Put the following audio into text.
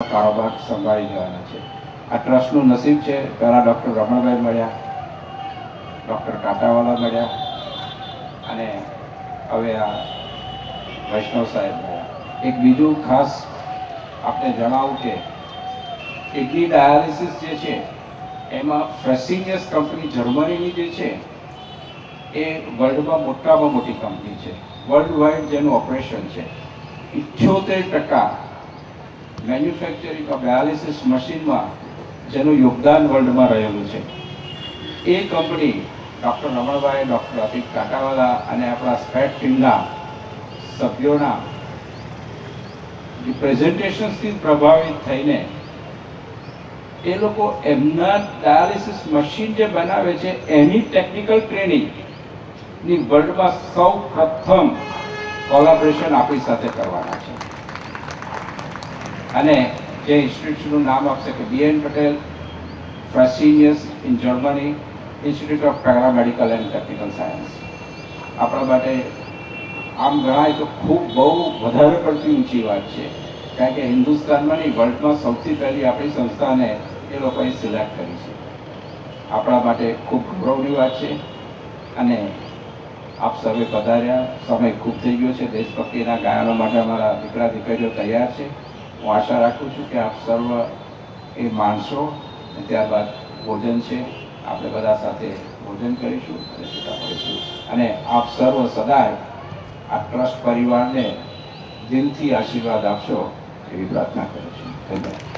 કારોબાર સંભાળી જવાના છે। આ ટ્રસ્ટનું નસીબ છે, પહેલાં ડૉક્ટર રમણભાઈ મળ્યા, ડૉક્ટર કાંટાવાલા મળ્યા અને હવે આ વૈષ્ણવ સાહેબ મળ્યા। એક બીજું ખાસ આપણે જણાવું કે કિડની ડાયાલિસિસ જે છે એમાં ફ્રેસિનિયસ કંપની જર્મનીની જે છે એ વર્લ્ડમાં મોટામાં મોટી કંપની છે, વર્લ્ડ વાઇડ જેનું ઓપરેશન છે। 78% મેન્યુફેક્ચરિંગ ઓફ ડાયાલિસિસ મશીનમાં જેનું યોગદાન વર્લ્ડમાં રહેલું છે એ company doctor Ramanbhai, doctor Atik Kantawala અને આપણા સ્પેટ ટીમના સભ્યોના રિપ્રેઝન્ટેશન્સથી પ્રભાવિત થઈને એ લોકો એમના ડાયાલિસિસ મશીન જે બનાવે છે એની ટેકનિકલ ટ્રેનિંગની વર્લ્ડમાં સૌ પ્રથમ કોલેબોરેશન આપણી સાથે કરવાના છે અને જે ઇન્સ્ટિટ્યૂટનું નામ આપશે કે BN Patel Fresenius in Germany institute of paramedical and technical science આપણા માટે આમ ગણાય તો ખૂબ બહુ વધારે પડતી ઊંચી વાત છે, કારણ કે હિન્દુસ્તાનમાં નહીં વર્લ્ડમાં સૌથી પહેલી આપણી સંસ્થાને એ લોકોએ સિલેક્ટ કરી છે। આપણા માટે ખૂબ ગૌરવની વાત છે અને આપ સર્વે પધાર્યા। સમય ખૂબ થઈ ગયો છે, દેશભક્તિના ગાયનો માટે અમારા દીકરા દીકરીઓ તૈયાર છે। હું આશા રાખું છું કે આપ સર્વ એ માણસો, ત્યારબાદ ભોજન છે, આપણે બધા સાથે ભોજન કરીશું અને છૂટા પડીશું અને આપ સર્વ સદાય આ ટ્રસ્ટ પરિવારને દિલથી આશીર્વાદ આપશો એવી પ્રાર્થના કરું છું। ધન્યવાદ।